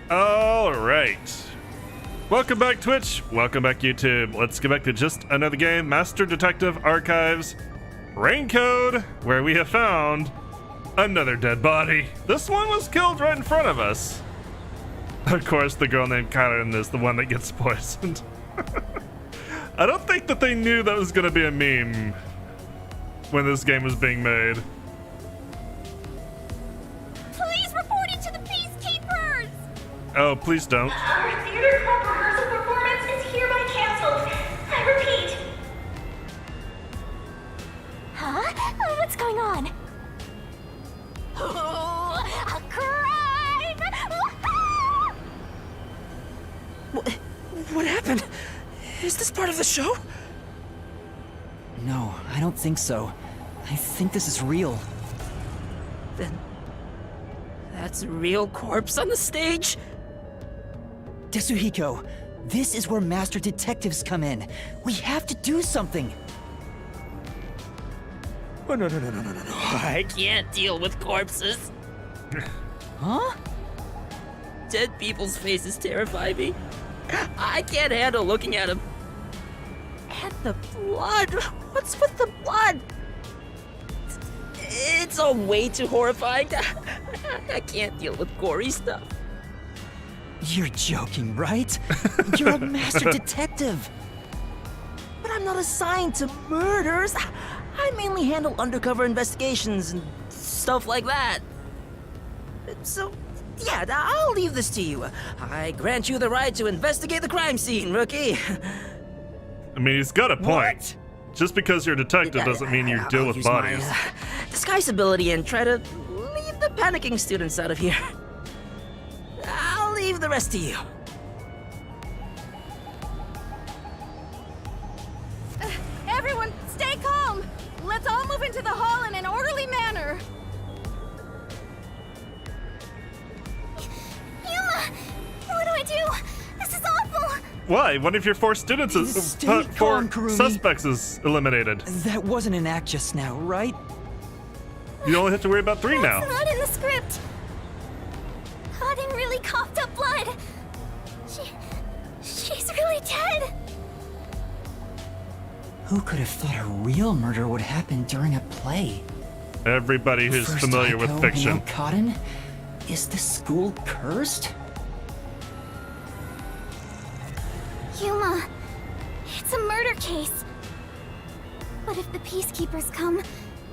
All right. Welcome back, Twitch. Welcome back, YouTube. Let's get back to just another game, Master Detective Archives Raincode, where we have found another dead body. This one was killed right in front of us. Of course, the girl named Karen is the one that gets poisoned. I don't think that they knew that was going to be a meme when this game was being made. Please report it to the Peacekeepers! Oh, please don't. Our theater club rehearsal performance is hereby canceled. I repeat. Huh? What's going on? Oh, a crime! What happened? Is this part of the show? No, I don't think so. I think this is real. Then... that's a real corpse on the stage? Tetsuhiko, this is where master detectives come in. We have to do something. Oh, no. I can't deal with corpses. Huh? Dead people's faces terrify me. I can't handle looking at them. And the blood. What's with the blood? It's all way too horrifying. I can't deal with gory stuff. You're joking, right? You're a master detective. But I'm not assigned to murders. I mainly handle undercover investigations and stuff like that. So, yeah, I'll leave this to you. I grant you the right to investigate the crime scene, rookie. I mean, he's got a point. What? Just because you're a detective doesn't mean you deal I'll with use bodies. my, disguise ability and try to leave the panicking students out of here. I'll leave the rest to you. Everyone, stay calm! Let's all move into the hall in an orderly manner! Yuma! What do I do? This is awful! Why? One of your four students is Stay four calm, Kurumi. suspects is eliminated. That wasn't an act just now, right? You only have to worry about 3 now. That's not in the script! Auden really coughed up blood! She's really dead! Who could have thought a real murder would happen during a play? Everybody who's First familiar with Aiko, fiction. now Cotton? Is the school cursed? Yuma, it's a murder case. But if the Peacekeepers come,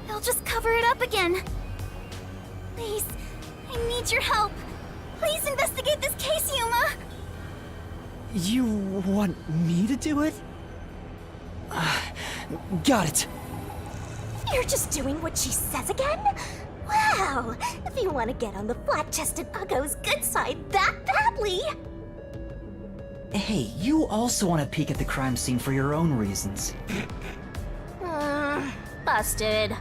they'll just cover it up again. Please, I need your help. Please investigate this case, Yuma. You want me to do it? Got it. You're just doing what she says again? Wow, if you want to get on the flat-chested Uggo's good side that badly. Hey, you also want to peek at the crime scene for your own reasons. Busted.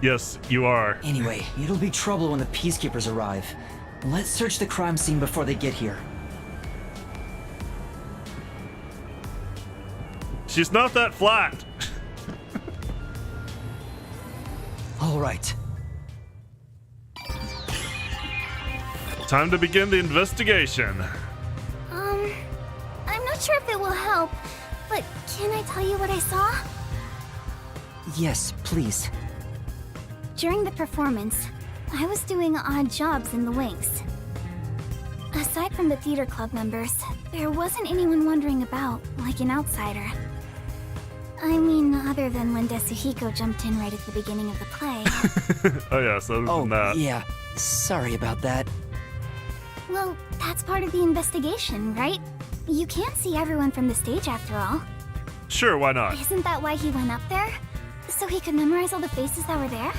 Yes, you are. Anyway, it'll be trouble when the Peacekeepers arrive. Let's search the crime scene before they get here. She's not that flat. All right. Time to begin the investigation. I'm not sure if it will help, but can I tell you what I saw? Yes, please. During the performance, I was doing odd jobs in the wings. Aside from the theater club members, there wasn't anyone wandering about like an outsider. I mean, other than when Tetsuhiko jumped in right at the beginning of the play. Oh yes, other Oh, than that. yeah. Sorry about that. Well, that's part of the investigation, right? You can't see everyone from the stage after all. Sure, why not? Isn't that why he went up there? So he could memorize all the faces that were there?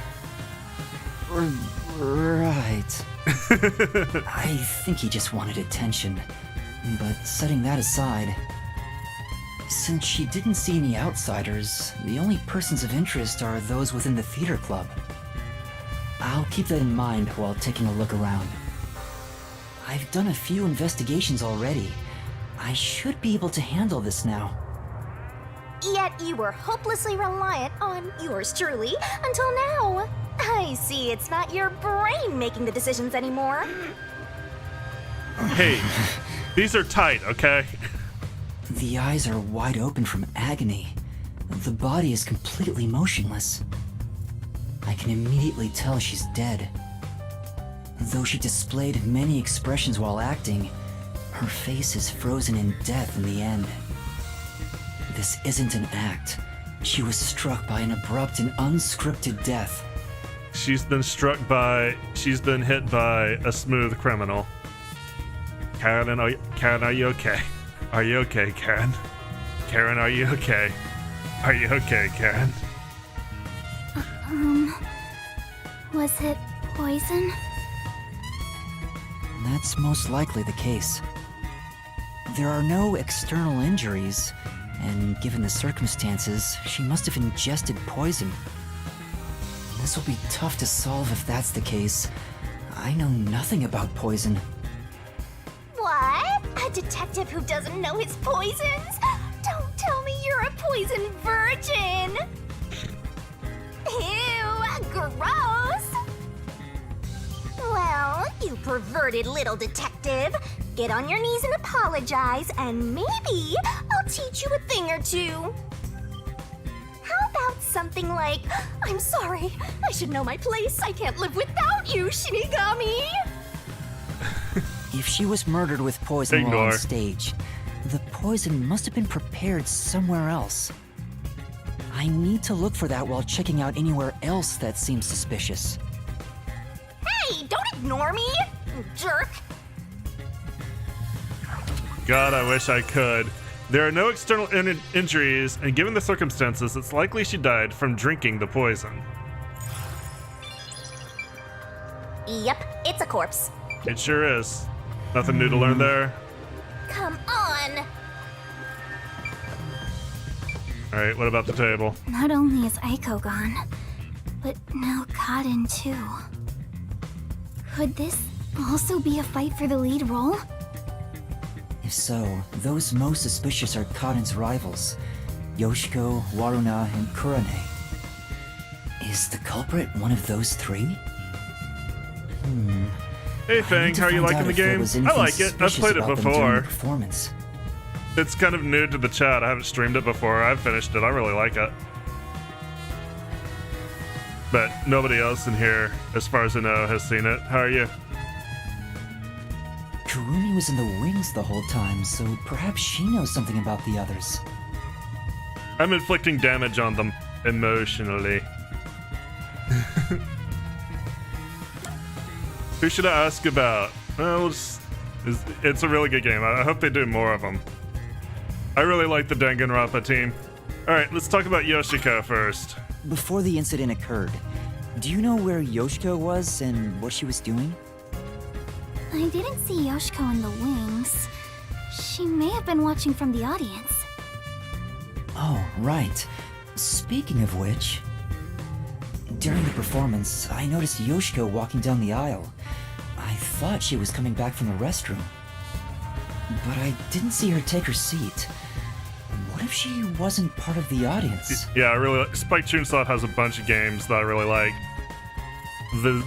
Right. I think he just wanted attention. But setting that aside, since she didn't see any outsiders, the only persons of interest are those within the theater club. I'll keep that in mind while taking a look around. I've done a few investigations already. I should be able to handle this now. Yet you were hopelessly reliant on yours truly until now. I see it's not your brain making the decisions anymore. Hey, these are tight, okay? The eyes are wide open from agony. The body is completely motionless. I can immediately tell she's dead. Though she displayed many expressions while acting, her face is frozen in death in the end. This isn't an act. She was struck by an abrupt and unscripted death. She's been hit by a smooth criminal. Karen, are you okay? Are you okay, Karen? Karen, are you okay? Are you okay, Karen? Was it poison? That's most likely the case. There are no external injuries, and given the circumstances, she must have ingested poison. This will be tough to solve if that's the case. I know nothing about poison. What? A detective who doesn't know his poisons? Don't tell me you're a poison virgin! Ew, gross! Well, you perverted little detective. Get on your knees and apologize, and maybe I'll teach you a thing or two. How about something like, I'm sorry, I should know my place. I can't live without you, Shinigami. If she was murdered with poison while Ignore. on stage, the poison must have been prepared somewhere else. I need to look for that while checking out anywhere else that seems suspicious. Hey, don't ignore me, jerk. God, I wish I could. There are no external injuries, and given the circumstances, it's likely she died from drinking the poison. Yep, it's a corpse. It sure is. Nothing new to learn there. Come on. Alright, what about the table? Not only is Aiko gone, but now Kaden too. Could this also be a fight for the lead role? If so, those most suspicious are Kaden's rivals, Yoshiko, Waruna, and Kurane. Is the culprit one of those three? Hey Fang, how are you liking the game? I like it. I've played it before. Performance. It's kind of new to the chat. I haven't streamed it before. I've finished it. I really like it. But nobody else in here, as far as I know, has seen it. How are you? Kurumi was in the wings the whole time, so perhaps she knows something about the others. I'm inflicting damage on them emotionally. Who should I ask about? Well, it's a really good game. I hope they do more of them. I really like the Danganronpa team. Alright, let's talk about Yoshiko first. Before the incident occurred, do you know where Yoshiko was and what she was doing? I didn't see Yoshiko in the wings. She may have been watching from the audience. Oh, right. Speaking of which, during the performance, I noticed Yoshiko walking down the aisle. I thought she was coming back from the restroom, but I didn't see her take her seat. What if she wasn't part of the audience? Yeah, I really like. Spike Chunsoft has a bunch of games that I really like. The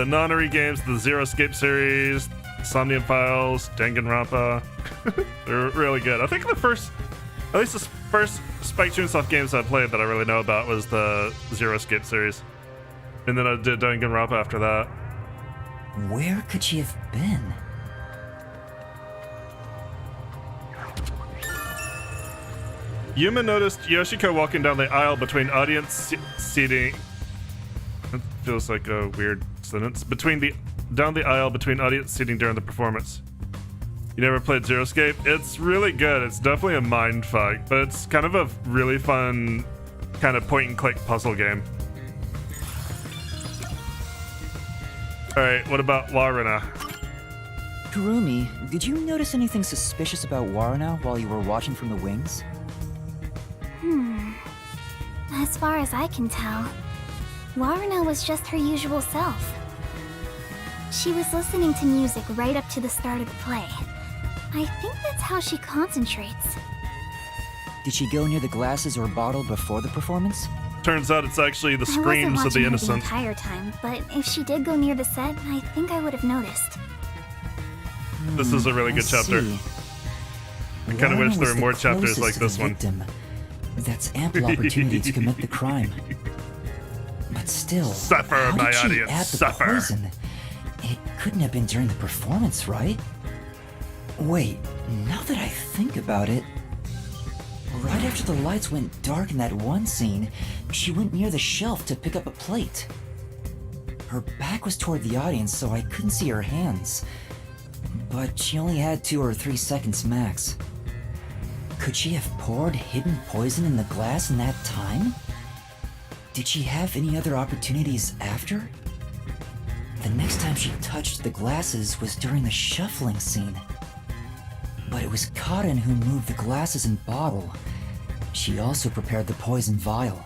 Nonary games, the Zero Escape series, Somnium Files, Danganronpa. They're really good. I think at least the first Spike Chunsoft games I played that I really know about was the Zero Escape series. And then I did Danganronpa after that. Where could she have been? Yuma noticed Yoshiko walking down the aisle between audience seating. That feels like a weird sentence. Down the aisle between audience seating during the performance. You never played Zero Escape? It's really good. It's definitely a mind fuck, but it's kind of a really fun kind of point and click puzzle game. Alright, what about Waruna? Kurumi, did you notice anything suspicious about Waruna while you were watching from the wings? As far as I can tell, Waruna was just her usual self. She was listening to music right up to the start of the play. I think that's how she concentrates. Did she go near the glasses or bottle before the performance? Turns out it's actually the I wasn't screams of watching the her innocent. the entire time, but if she did go near the set, I think I would have noticed. This is a really good chapter. I kind of wish there were more chapters like this one. That's ample opportunity to commit the crime. But still, Suffer, how my did she audience, add the suffer. poison? It couldn't have been during the performance, right? Wait, now that I think about it, right after the lights went dark in that one scene, she went near the shelf to pick up a plate. Her back was toward the audience, so I couldn't see her hands. But she only had 2 or 3 seconds max. Could she have poured hidden poison in the glass in that time? Did she have any other opportunities after? The next time she touched the glasses was during the shuffling scene. But it was Karin who moved the glasses and bottle. She also prepared the poison vial.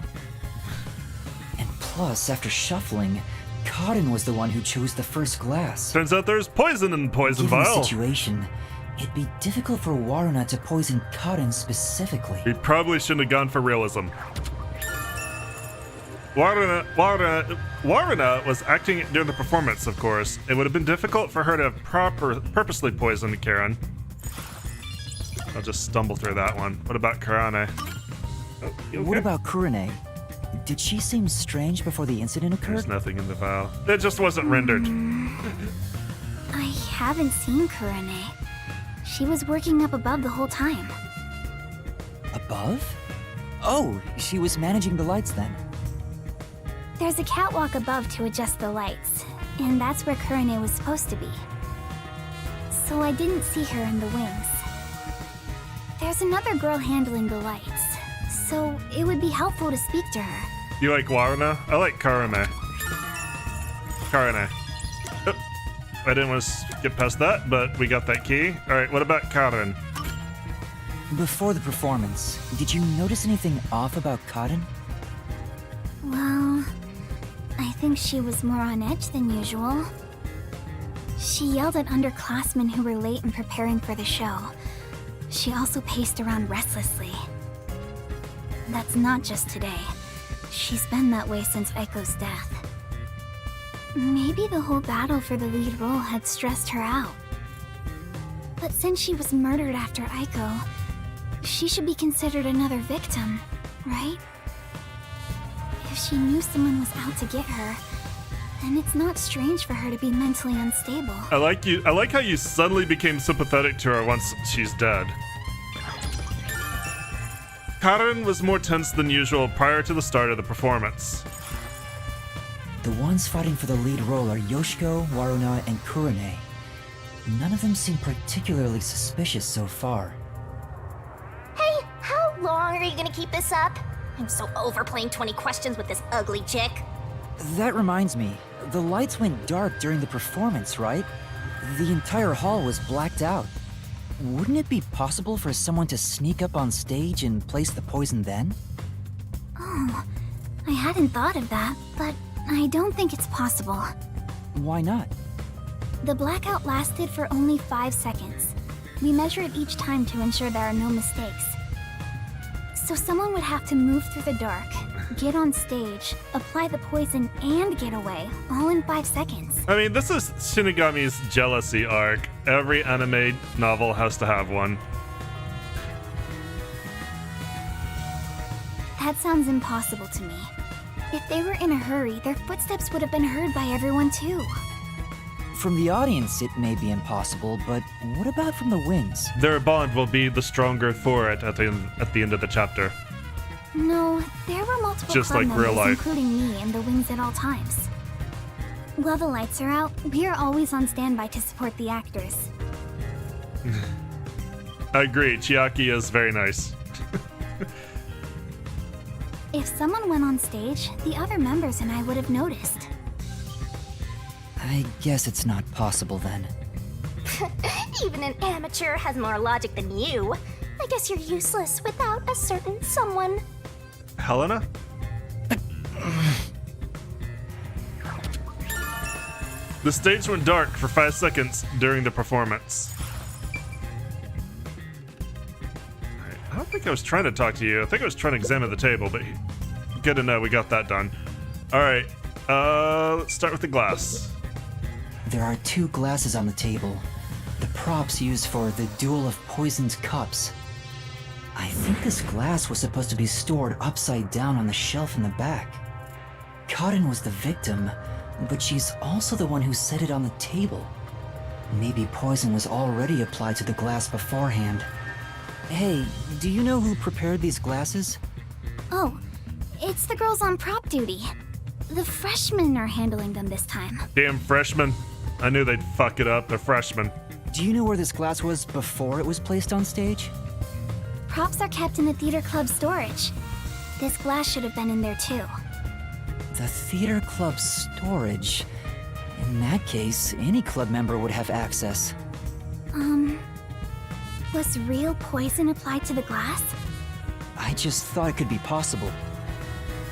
And plus, after shuffling, Karin was the one who chose the first glass. Turns out there's poison in the poison Given vial. the situation, it'd be difficult for Waruna to poison Karin specifically. We probably shouldn't have gone for realism. Waruna was acting during the performance, of course. It would have been difficult for her to have purposely poisoned Karen. I'll just stumble through that one. What about Karane? Oh, you okay? What about Kurane? Did she seem strange before the incident There's occurred? nothing in the vial. It just wasn't rendered. I haven't seen Kurane. She was working up above the whole time. Above? Oh, she was managing the lights then. There's a catwalk above to adjust the lights, and that's where Kurane was supposed to be. So I didn't see her in the wings. There's another girl handling the lights, so it would be helpful to speak to her. You like Waruna? I like Karane. Karane. Oh, I didn't want to skip past that, but we got that key. Alright, what about Karin? Before the performance, did you notice anything off about Karin? Well, I think she was more on edge than usual. She yelled at underclassmen who were late in preparing for the show. She also paced around restlessly. That's not just today. She's been that way since Eiko's death. Maybe the whole battle for the lead role had stressed her out. But since she was murdered after Eiko, she should be considered another victim, right? If she knew someone was out to get her, then it's not strange for her to be mentally unstable. I like how you suddenly became sympathetic to her once she's dead. Karin was more tense than usual prior to the start of the performance. The ones fighting for the lead role are Yoshiko, Waruna, and Kurane. None of them seem particularly suspicious so far. Hey, how long are you gonna keep this up? I'm so over playing 20 questions with this ugly chick. That reminds me, the lights went dark during the performance, right? The entire hall was blacked out. Wouldn't it be possible for someone to sneak up on stage and place the poison then? Oh, I hadn't thought of that, but I don't think it's possible. Why not? The blackout lasted for only 5 seconds. We measure it each time to ensure there are no mistakes. So someone would have to move through the dark, get on stage, apply the poison, and get away, all in 5 seconds. I mean, this is Shinigami's jealousy arc. Every anime novel has to have one. That sounds impossible to me. If they were in a hurry, their footsteps would have been heard by everyone too. From the audience, it may be impossible, but what about from the wings? Their bond will be the stronger for it at the end of the chapter. No, there were multiple Just club like real members, life. including me, in the wings at all times. While the lights are out, we are always on standby to support the actors. I agree, Chiaki is very nice. If someone went on stage, the other members and I would have noticed. I guess it's not possible then. Even an amateur has more logic than you. I guess you're useless without a certain someone. Helena? The stage went dark for 5 seconds during the performance. Alright, I don't think I was trying to talk to you. I think I was trying to examine the table, but good to know we got that done. Alright, let's start with the glass. There are 2 glasses on the table. the props used for the Duel of Poisoned Cups. I think this glass was supposed to be stored upside down on the shelf in the back. Cotton was the victim, but she's also the one who set it on the table. Maybe poison was already applied to the glass beforehand. Hey, do you know who prepared these glasses? Oh, it's the girls on prop duty. The freshmen are handling them this time. Damn freshmen. I knew they'd fuck it up. They're freshmen. Do you know where this glass was before it was placed on stage? Props are kept in the theater club storage. This glass should have been in there too. The theater club storage? In that case, any club member would have access. Was real poison applied to the glass? I just thought it could be possible.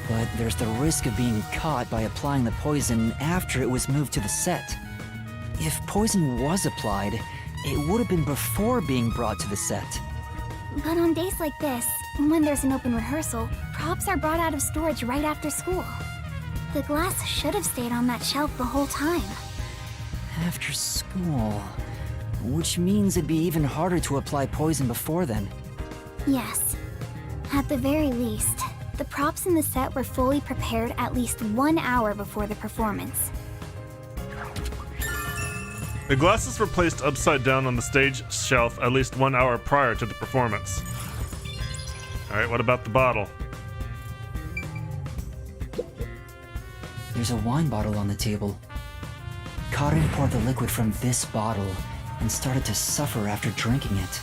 But there's the risk of being caught by applying the poison after it was moved to the set. If poison was applied, it would have been before being brought to the set. But on days like this, when there's an open rehearsal, props are brought out of storage right after school. The glass should have stayed on that shelf the whole time. After school... which means it'd be even harder to apply poison before then. Yes. At the very least, the props in the set were fully prepared at least 1 hour before the performance. The glasses were placed upside down on the stage shelf at least 1 hour prior to the performance. Alright, what about the bottle? There's a wine bottle on the table. Karin poured the liquid from this bottle and started to suffer after drinking it.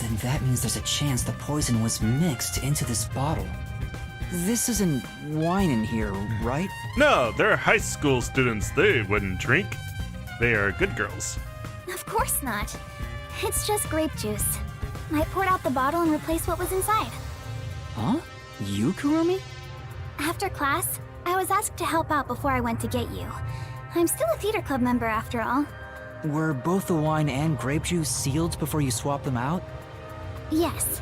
Then that means there's a chance the poison was mixed into this bottle. This isn't wine in here, right? No, they're high school students. They wouldn't drink. They are good girls. Of course not. It's just grape juice. I poured out the bottle and replaced what was inside. Huh? You, Kurumi? After class, I was asked to help out before I went to get you. I'm still a theater club member after all. Were both the wine and grape juice sealed before you swapped them out? Yes.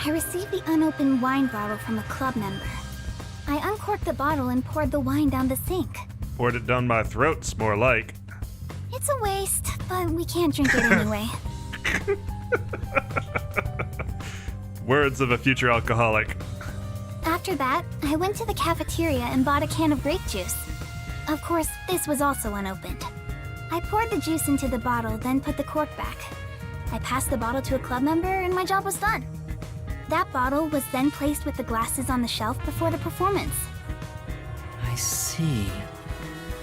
I received the unopened wine bottle from a club member. I uncorked the bottle and poured the wine down the sink. Poured it down my throat's more like. It's a waste, but we can't drink it anyway. Words of a future alcoholic. After that, I went to the cafeteria and bought a can of grape juice. Of course, this was also unopened. I poured the juice into the bottle, then put the cork back. I passed the bottle to a club member and my job was done. That bottle was then placed with the glasses on the shelf before the performance. I see.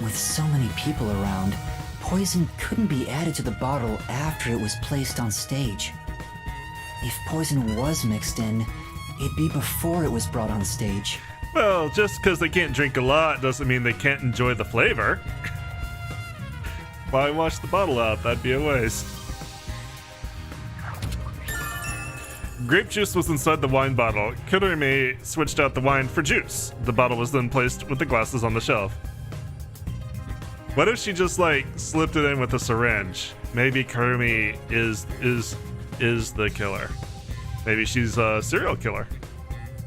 With so many people around, poison couldn't be added to the bottle after it was placed on stage. If poison was mixed in, it'd be before it was brought on stage. Well, just because they can't drink a lot doesn't mean they can't enjoy the flavor. Why wash the bottle out? That'd be a waste. Grape juice was inside the wine bottle. Kurumi switched out the wine for juice. The bottle was then placed with the glasses on the shelf. What if she just like slipped it in with a syringe? Maybe Kurumi is the killer. Maybe she's a serial killer.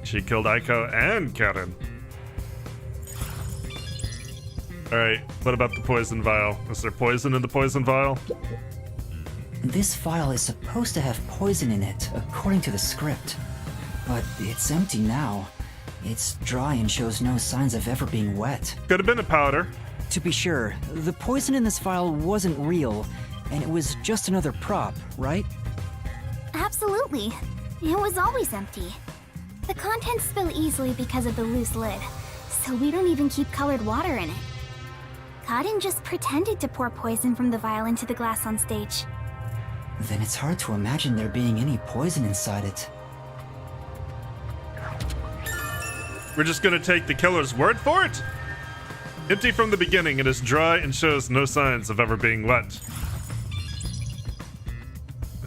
She killed Aiko and Karen. Alright, what about the poison vial? Is there poison in the poison vial? This vial is supposed to have poison in it, according to the script. But it's empty now. It's dry and shows no signs of ever being wet. Could have been a powder. To be sure, the poison in this vial wasn't real, and it was just another prop, right? Absolutely. It was always empty. The contents spill easily because of the loose lid, so we don't even keep colored water in it. Kaden just pretended to pour poison from the vial into the glass on stage. Then it's hard to imagine there being any poison inside it. We're just gonna take the killer's word for it? Empty from the beginning, it is dry and shows no signs of ever being wet.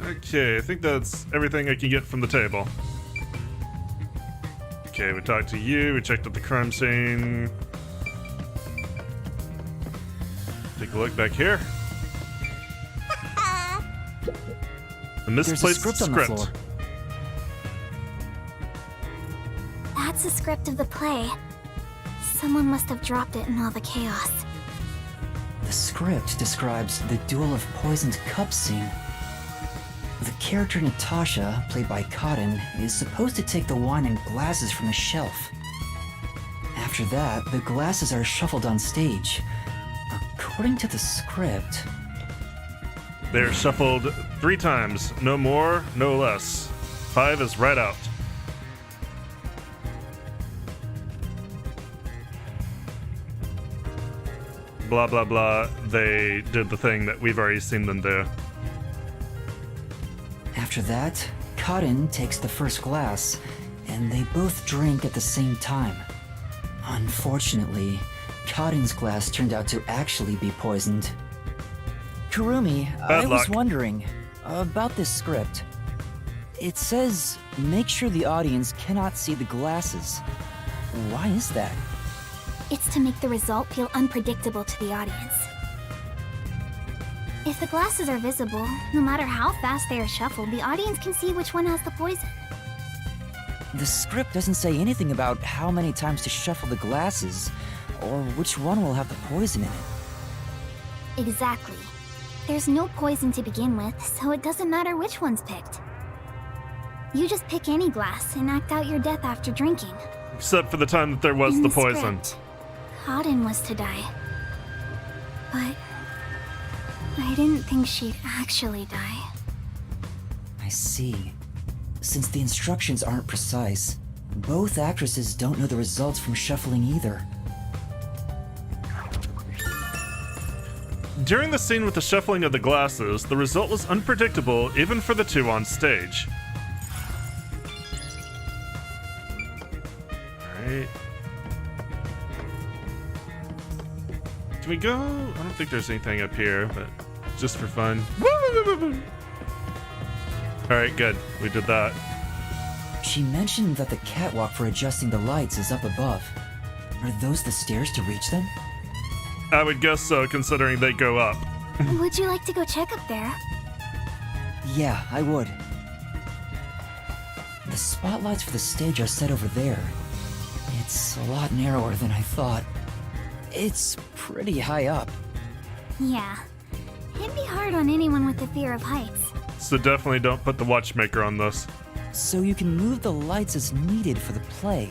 Okay, I think that's everything I can get from the table. Okay, we talked to you, we checked out the crime scene. Take a look back here. The misplaced There's a script on the floor. That's a script of the play. Someone must have dropped it in all the chaos. The script describes the Duel of Poisoned Cups scene. The character Natasha, played by Cotton, is supposed to take the wine and glasses from the shelf. After that, the glasses are shuffled on stage. According to the script... They're shuffled 3 times. No more, no less. 5 is right out. Blah, blah, blah. They did the thing that we've already seen them do. After that, Cotton takes the first glass, and they both drink at the same time. Unfortunately, Cotton's glass turned out to actually be poisoned. Kurumi, I was wondering about this script. It says, make sure the audience cannot see the glasses. Why is that? It's to make the result feel unpredictable to the audience. If the glasses are visible, no matter how fast they are shuffled, the audience can see which one has the poison. The script doesn't say anything about how many times to shuffle the glasses, or which one will have the poison in it. Exactly. There's no poison to begin with, so it doesn't matter which one's picked. You just pick any glass and act out your death after drinking. Except for the time that there was In the the poison. script, Cotton was to die. But I didn't think she'd actually die. I see. Since the instructions aren't precise, both actresses don't know the results from shuffling either. During the scene with the shuffling of the glasses, the result was unpredictable even for the 2 on stage. Alright. Can we go? I don't think there's anything up here, but just for fun. Alright, good. We did that. She mentioned that the catwalk for adjusting the lights is up above. Are those the stairs to reach them? I would guess so, considering they go up. Would you like to go check up there? Yeah, I would. The spotlights for the stage are set over there. It's a lot narrower than I thought. It's pretty high up. Yeah. It'd be hard on anyone with the fear of heights. So definitely don't put the watchmaker on this. So you can move the lights as needed for the play.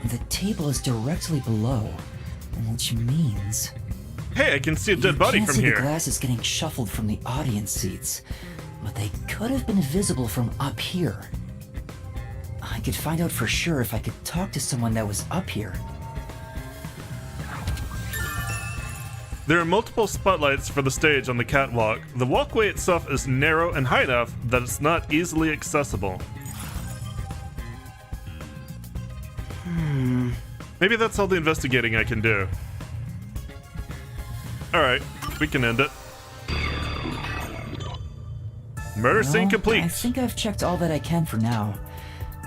The table is directly below, which means... Hey, I can see a dead body You from can't see here. the glasses getting shuffled from the audience seats, but they could have been visible from up here. I could find out for sure if I could talk to someone that was up here. There are multiple spotlights for the stage on the catwalk. The walkway itself is narrow and high enough that it's not easily accessible. Maybe that's all the investigating I can do. Alright, we can end it. Murder scene Well, complete. I think I've checked all that I can for now.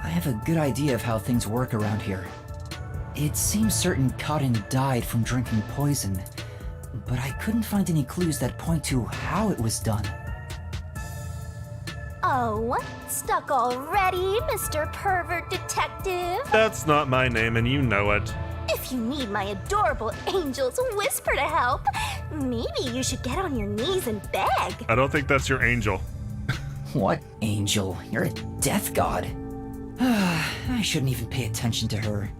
I have a good idea of how things work around here. It seems certain Cotton died from drinking poison, but I couldn't find any clues that point to how it was done. Oh, stuck already, Mr. Pervert Detective? That's not my name and you know it. If you need my adorable angel's whisper to help, maybe you should get on your knees and beg. I don't think that's your angel. What angel? You're a death god. I shouldn't even pay attention to her.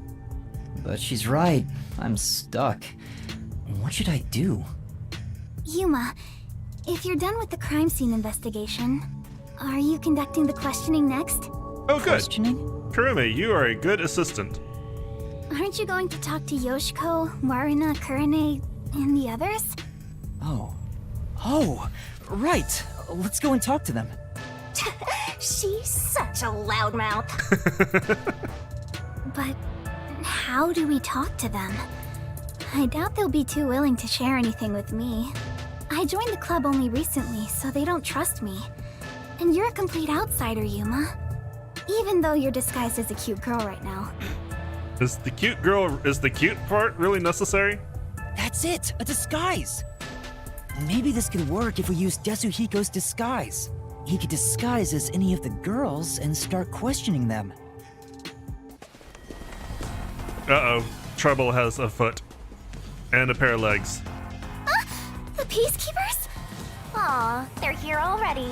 But she's right. I'm stuck. What should I do? Yuma, if you're done with the crime scene investigation, are you conducting the questioning next? Oh, good. Questioning? Kurumi, you are a good assistant. Aren't you going to talk to Yoshiko, Waruna, Kurane, and the others? Oh, right. Let's go and talk to them. She's such a loudmouth. But how do we talk to them? I doubt they'll be too willing to share anything with me. I joined the club only recently, so they don't trust me. And you're a complete outsider, Yuma. Even though you're disguised as a cute girl right now. Is the cute part really necessary? That's it! A disguise! Maybe this could work if we use Desuhiko's disguise. He could disguise as any of the girls and start questioning them. Uh-oh. Trouble has afoot. and a pair of legs. The Peacekeepers? Aw, they're here already.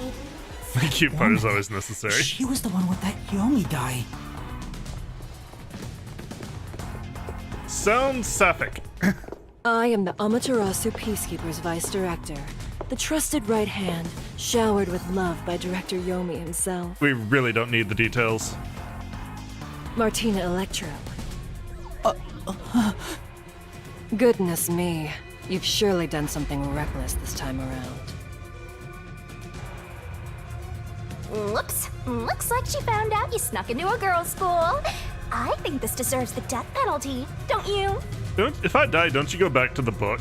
The cute part is always necessary. She was the one with that Yomi guy. Sounds sapphic. I am the Amaterasu Peacekeepers Vice Director, the trusted right hand, showered with love by Director Yomi himself. We really don't need the details. Martina Electro. Goodness me, you've surely done something reckless this time around. Whoops. Looks like she found out you snuck into a girls' school. I think this deserves the death penalty, don't you? If I die, don't you go back to the book?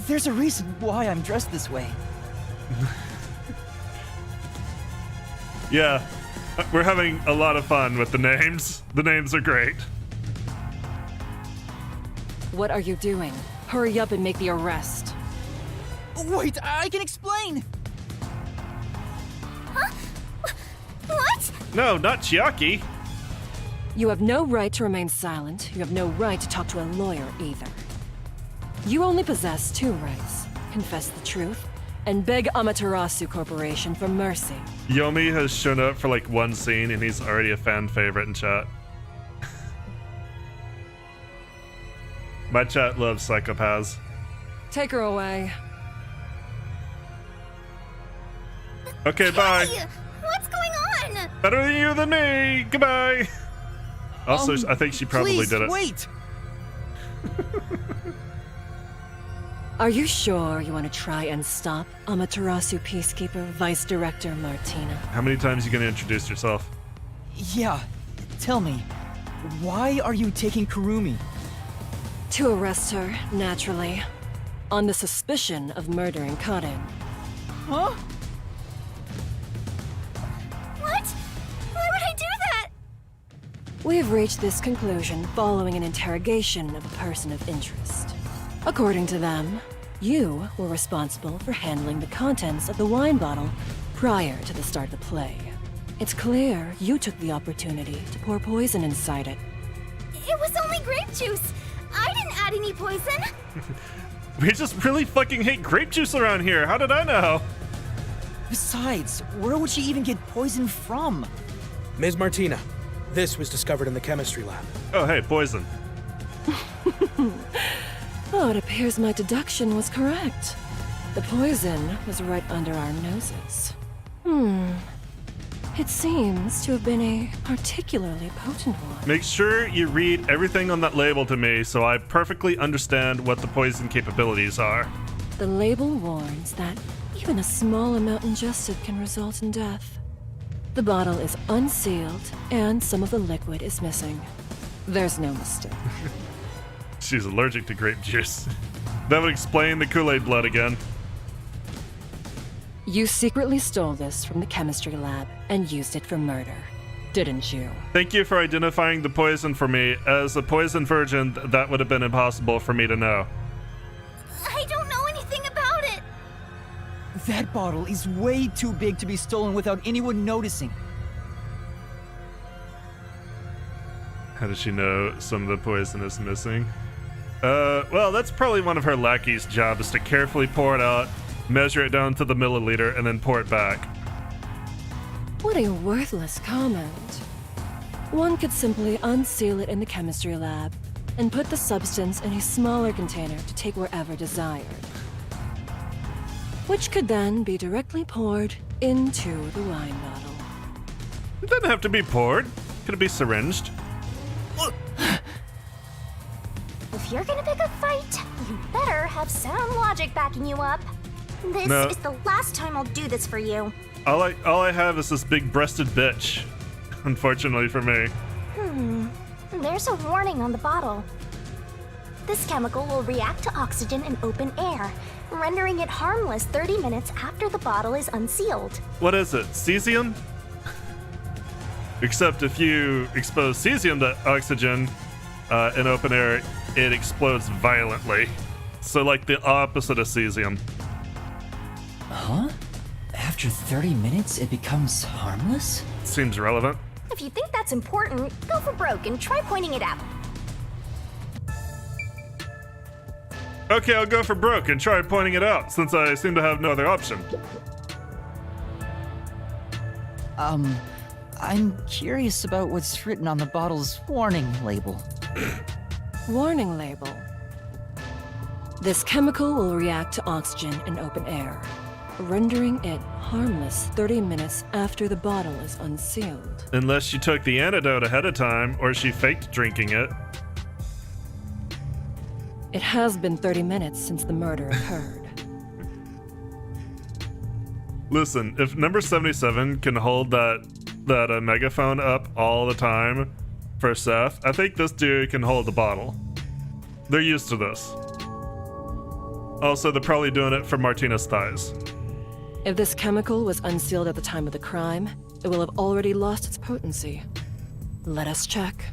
There's a reason why I'm dressed this way. Yeah, we're having a lot of fun with the names. The names are great. What are you doing? Hurry up and make the arrest. Wait, I can explain! What? No, not Chiaki. You have no right to remain silent. You have no right to talk to a lawyer either. You only possess two rights. Confess the truth and beg Amaterasu Corporation for mercy. Yomi has shown up for like one scene and he's already a fan favorite in chat. My chat loves psychopaths. Take her away. Okay, bye. Hey, what's going on? Better than you than me. Goodbye. Also, I think she probably Please, did it. wait! Are you sure you want to try and stop Amaterasu Peacekeeper Vice Director Martina? How many times are you going to introduce yourself? Yeah, tell me, why are you taking Kurumi? To arrest her, naturally. On the suspicion of murdering Kaden. Huh? What? Why would I do that? We have reached this conclusion following an interrogation of a person of interest. According to them, you were responsible for handling the contents of the wine bottle prior to the start of the play. It's clear you took the opportunity to pour poison inside it. It was only grape juice. I didn't add any poison. We just really fucking hate grape juice around here. How did I know? Besides, where would she even get poison from? Ms. Martina, this was discovered in the chemistry lab. Oh, hey, poison. Oh, it appears my deduction was correct. The poison was right under our noses. It seems to have been a particularly potent one. Make sure you read everything on that label to me so I perfectly understand what the poison capabilities are. The label warns that even a small amount ingested can result in death. The bottle is unsealed, and some of the liquid is missing. There's no mistake. She's allergic to grape juice. That would explain the Kool-Aid blood again. You secretly stole this from the chemistry lab and used it for murder, didn't you? Thank you for identifying the poison for me. As a poison virgin, that would have been impossible for me to know. I don't know anything about it. That bottle is way too big to be stolen without anyone noticing. How does she know some of the poison is missing? Well, that's probably one of her lackeys' job, is to carefully pour it out, measure it down to the milliliter, and then pour it back. What a worthless comment. One could simply unseal it in the chemistry lab and put the substance in a smaller container to take wherever desired, which could then be directly poured into the wine bottle. It doesn't have to be poured. Could it be syringed? If you're gonna pick a fight, you better have sound logic backing you up. This No. is the last time I'll do this for you. All I have is this big-breasted bitch. Unfortunately for me. There's a warning on the bottle. This chemical will react to oxygen in open air, rendering it harmless 30 minutes after the bottle is unsealed. What is it? Cesium? Except if you expose cesium to oxygen in open air, it explodes violently. So like the opposite of cesium. Huh? After 30 minutes, it becomes harmless? Seems relevant. If you think that's important, go for broke and try pointing it out. Okay, I'll go for broke and try pointing it out, since I seem to have no other option. I'm curious about what's written on the bottle's warning label. Warning label. This chemical will react to oxygen in open air, rendering it harmless 30 minutes after the bottle is unsealed. Unless she took the antidote ahead of time, or she faked drinking it. It has been 30 minutes since the murder occurred. Listen, if number 77 can hold that megaphone up all the time for Seth, I think this dude can hold the bottle. They're used to this. Also, they're probably doing it for Martina's thighs. If this chemical was unsealed at the time of the crime, it will have already lost its potency. Let us check.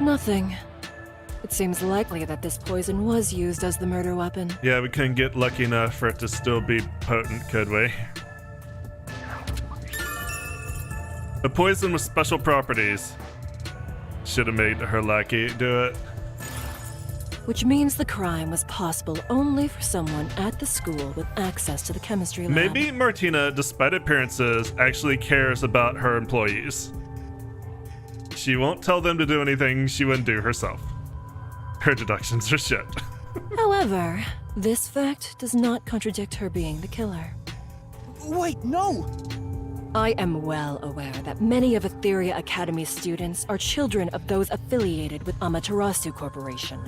Nothing. It seems likely that this poison was used as the murder weapon. Yeah, we couldn't get lucky enough for it to still be potent, could we? A poison with special properties. Should have made her lackey do it. Which means the crime was possible only for someone at the school with access to the chemistry lab. Maybe Martina, despite appearances, actually cares about her employees. She won't tell them to do anything she wouldn't do herself. Her deductions are shit. However, this fact does not contradict her being the killer. Wait, no! I am well aware that many of Etheria Academy's students are children of those affiliated with Amaterasu Corporation.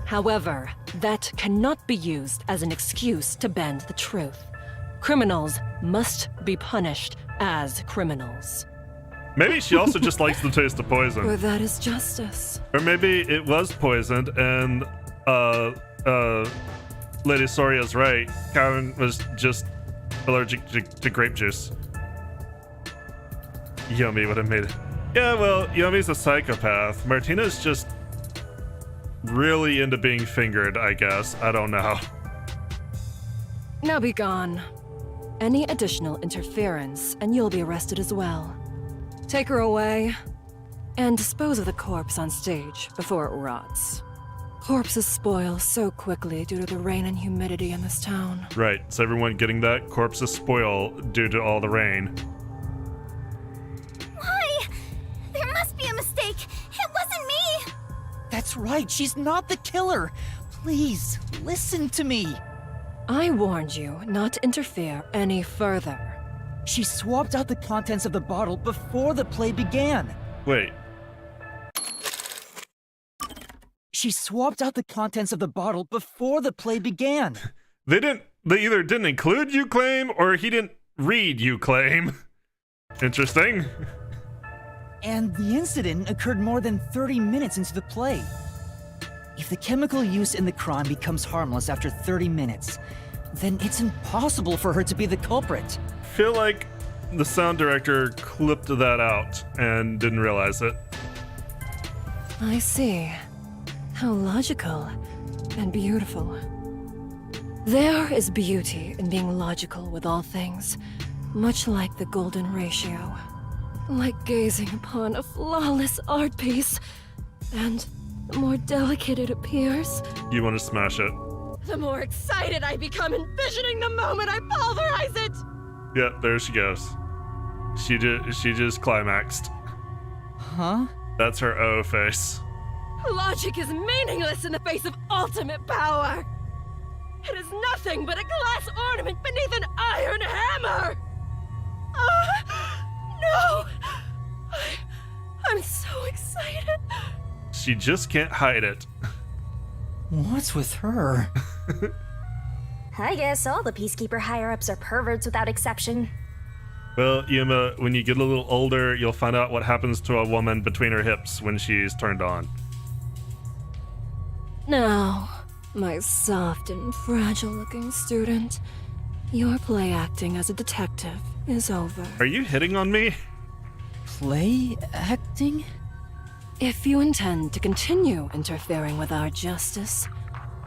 However, that cannot be used as an excuse to bend the truth. Criminals must be punished as criminals. Maybe she also just likes the taste of poison. For that is justice. Or maybe it was poisoned and, Lady Soria's right. Karen was just allergic to grape juice. Yomi would have made it. Yeah, well, Yomi's a psychopath. Martina's just really into being fingered, I guess. I don't know. Now be gone. Any additional interference, and you'll be arrested as well. Take her away, and dispose of the corpse on stage before it rots. Corpses spoil so quickly due to the rain and humidity in this town. Right, so everyone getting that? Corpses spoil due to all the rain. Why? There must be a mistake. It wasn't me. That's right, she's not the killer! Please, listen to me! I warned you not to interfere any further. She swapped out the contents of the bottle before the play began. Wait, She swapped out the contents of the bottle before the play began. they either didn't include you claim or he didn't read you claim. Interesting. And the incident occurred more than 30 minutes into the play. If the chemical used in the crime becomes harmless after 30 minutes, then it's impossible for her to be the culprit. Feel like the sound director clipped that out and didn't realize it. I see. How logical and beautiful. There is beauty in being logical with all things, much like the golden ratio. Like gazing upon a flawless art piece, and the more delicate it appears, You want to smash it. the more excited I become envisioning the moment I pulverize it! Yep, there she goes. She just climaxed. Huh? That's her O face. Logic is meaningless in the face of ultimate power! It is nothing but a glass ornament beneath an iron hammer! No! I'm so excited! She just can't hide it. What's with her? I guess all the Peacekeeper higher-ups are perverts without exception. Well, Yuma, when you get a little older, you'll find out what happens to a woman between her hips when she's turned on. Now, my soft and fragile-looking student, your play acting as a detective is over. Are you hitting on me? Play acting? If you intend to continue interfering with our justice,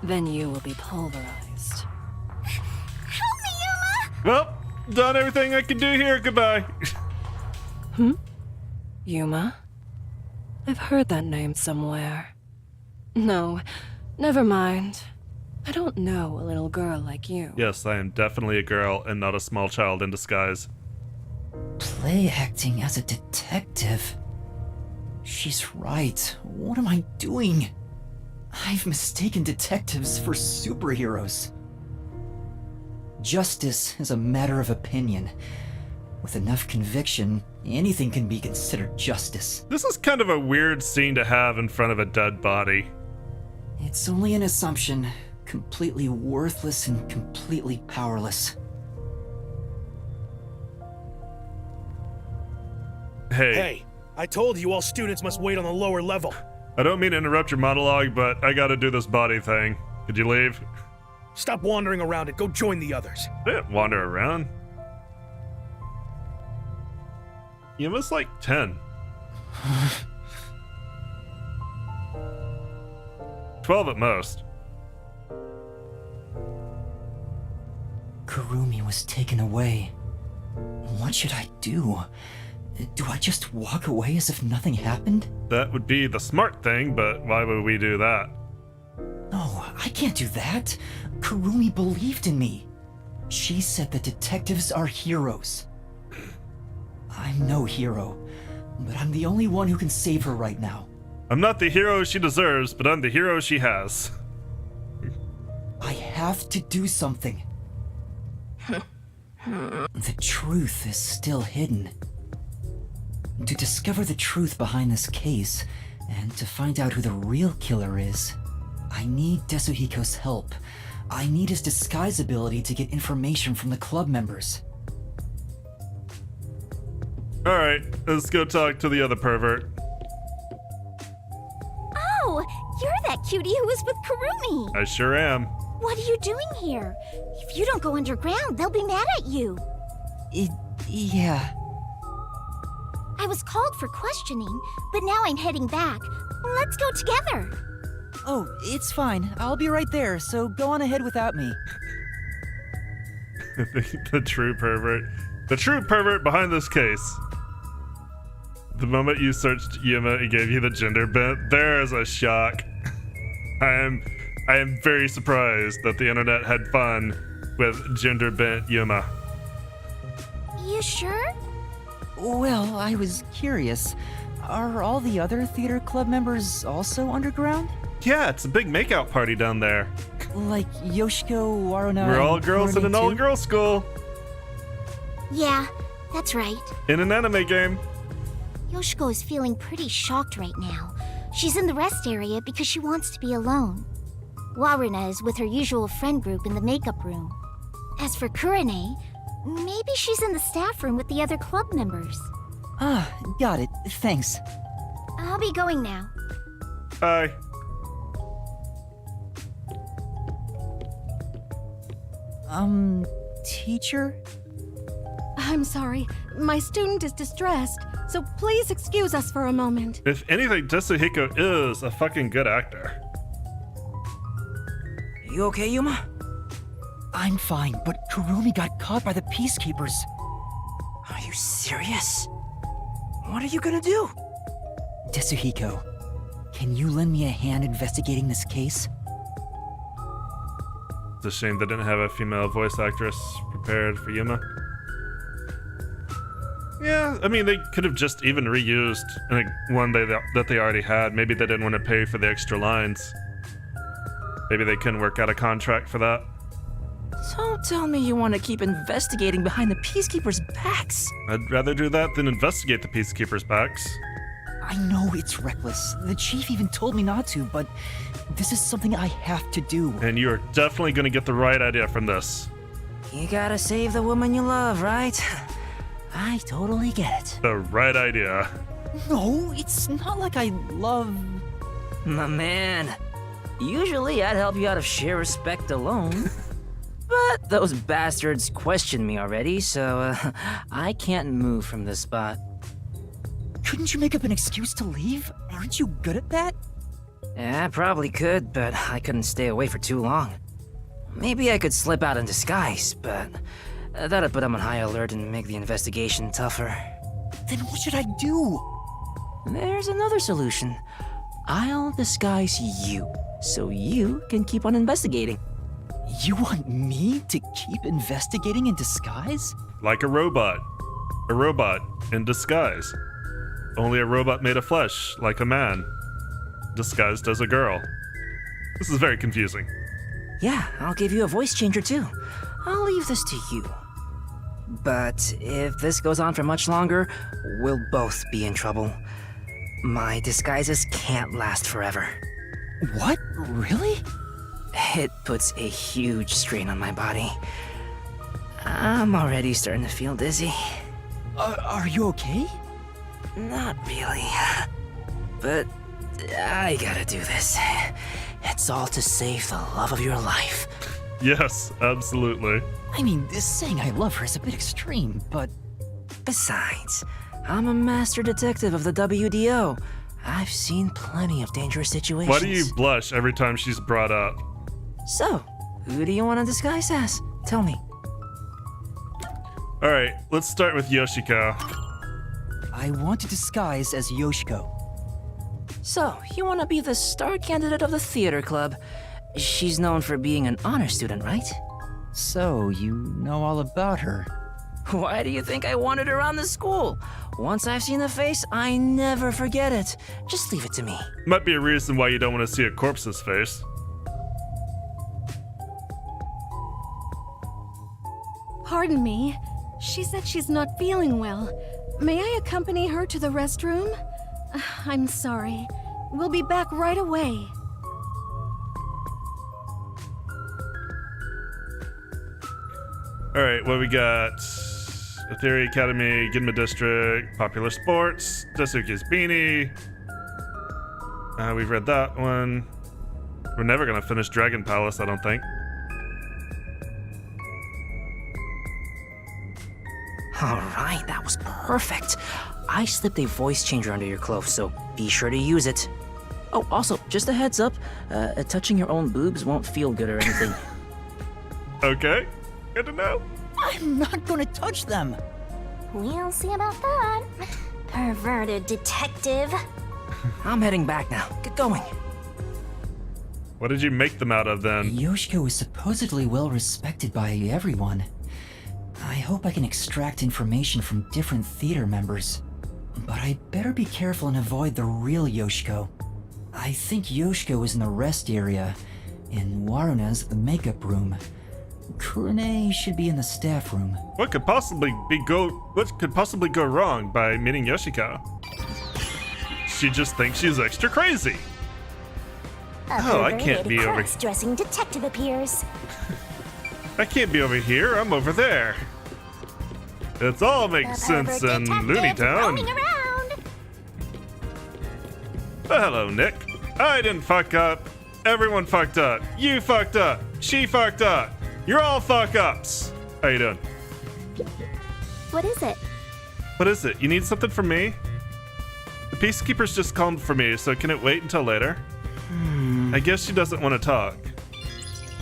then you will be pulverized. Help me, Yuma! Well, done everything I can do here. Goodbye. Yuma? I've heard that name somewhere. No, never mind. I don't know a little girl like you. Yes, I am definitely a girl and not a small child in disguise. Play acting as a detective? She's right. What am I doing? I've mistaken detectives for superheroes. Justice is a matter of opinion. With enough conviction, anything can be considered justice. This is kind of a weird scene to have in front of a dead body. It's only an assumption, completely worthless and completely powerless. Hey, I told you all students must wait on the lower level. I don't mean to interrupt your monologue, but I gotta do this body thing. Could you leave? Stop wandering around and go join the others. I didn't wander around. You must like 10. 12 at most. Kurumi was taken away. What should I do? Do I just walk away as if nothing happened? That would be the smart thing, but why would we do that? No, I can't do that. Kurumi believed in me. She said that detectives are heroes. I'm no hero, but I'm the only one who can save her right now. I'm not the hero she deserves, but I'm the hero she has. I have to do something. The truth is still hidden. To discover the truth behind this case, and to find out who the real killer is, I need Desuhiko's help. I need his disguise ability to get information from the club members. Alright, let's go talk to the other pervert. Oh, you're that cutie who was with Kurumi. I sure am. What are you doing here? If you don't go underground, they'll be mad at you. Yeah. I was called for questioning, but now I'm heading back. Let's go together. Oh, it's fine. I'll be right there, so go on ahead without me. The true pervert. The true pervert behind this case. The moment you searched Yuma, it gave you the gender bent. There is a shock. I am very surprised that the internet had fun with gender bent Yuma. You sure? Well, I was curious. Are all the other theater club members also underground? Yeah, it's a big makeout party down there. Like Yoshiko, Waruna, We're all and girls in Kurumi an too? all-girls school. Yeah, that's right. In an anime game. Yoshiko is feeling pretty shocked right now. She's in the rest area because she wants to be alone. Waruna is with her usual friend group in the makeup room. As for Kurane, maybe she's in the staff room with the other club members. Ah, got it. Thanks. I'll be going now. Hi. Teacher? I'm sorry. My student is distressed, so please excuse us for a moment. If anything, Desuhiko is a fucking good actor. You okay, Yuma? I'm fine, but Kurumi got caught by the Peacekeepers. Are you serious? What are you gonna do? Desuhiko, can you lend me a hand investigating this case? It's a shame they didn't have a female voice actress prepared for Yuma. Yeah, I mean, they could have just even reused one that they already had. Maybe they didn't want to pay for the extra lines. Maybe they couldn't work out a contract for that. Don't tell me you want to keep investigating behind the Peacekeepers' backs. I'd rather do that than investigate the Peacekeepers' backs. I know it's reckless. The chief even told me not to, but this is something I have to do. And you're definitely going to get the right idea from this. You gotta save the woman you love, right? I totally get it. The right idea. No, it's not like I love... My man, usually I'd help you out of sheer respect alone. But those bastards questioned me already, so I can't move from this spot. Couldn't you make up an excuse to leave? Aren't you good at that? Yeah, I probably could, but I couldn't stay away for too long. Maybe I could slip out in disguise, but that'd put them on high alert and make the investigation tougher. Then what should I do? There's another solution. I'll disguise you, so you can keep on investigating. You want me to keep investigating in disguise? Like a robot. A robot in disguise. Only a robot made of flesh, like a man, disguised as a girl. This is very confusing. Yeah, I'll give you a voice changer too. I'll leave this to you. But if this goes on for much longer, we'll both be in trouble. My disguises can't last forever. What? Really? It puts a huge strain on my body. I'm already starting to feel dizzy. Are you okay? Not really. But I gotta do this. It's all to save the love of your life. Yes, absolutely. I mean, saying I love her is a bit extreme, but... Besides, I'm a master detective of the WDO. I've seen plenty of dangerous situations. Why do you blush every time she's brought up? So, who do you want to disguise as? Tell me. Alright, let's start with Yoshiko. I want to disguise as Yoshiko. So, you want to be the star candidate of the theater club. She's known for being an honor student, right? So, you know all about her. Why do you think I wanted her around the school? Once I've seen the face, I never forget it. Just leave it to me. Might be a reason why you don't want to see a corpse's face. Pardon me. She said she's not feeling well. May I accompany her to the restroom? I'm sorry. We'll be back right away. Alright, what we got? Theory Academy, Ginma District, Popular Sports, Dasuki's Beanie. We've read that one. We're never gonna finish Dragon Palace, I don't think. Alright, that was perfect. I slipped a voice changer under your clothes, so be sure to use it. Oh, also, just a heads up, touching your own boobs won't feel good or anything. Okay, good to know. I'm not gonna touch them! We'll see about that. Perverted detective. I'm heading back now. Get going. What did you make them out of then? Yoshiko is supposedly well respected by everyone. I hope I can extract information from different theater members. But I better be careful and avoid the real Yoshiko. I think Yoshiko is in the rest area, and Waruna's the makeup room. Kurune should be in the staff room. What could possibly go wrong by meeting Yoshiko? She just thinks she's extra crazy. Oh, I can't be over. Cross-dressing detective appears. I can't be over here. I'm over there. It all makes sense in Looney Town. Roaming around. Oh, hello, Nick. I didn't fuck up. Everyone fucked up. You fucked up. She fucked up. You're all fuck-ups. How you doing? What is it? What is it? You need something from me? The Peacekeeper's just called for me, so can it wait until later? I guess she doesn't want to talk.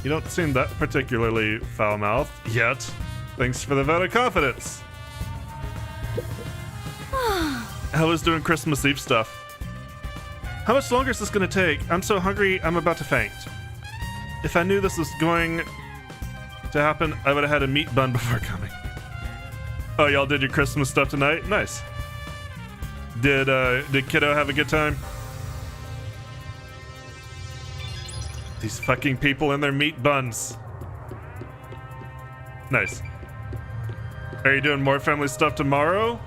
You don't seem that particularly foul-mouthed yet. Thanks for the vote of confidence. I was doing Christmas Eve stuff. How much longer is this gonna take? I'm so hungry, I'm about to faint. If I knew this was going to happen, I would have had a meat bun before coming. Oh, y'all did your Christmas stuff tonight? Nice. Did Kiddo have a good time? These fucking people and their meat buns. Nice. Are you doing more family stuff tomorrow?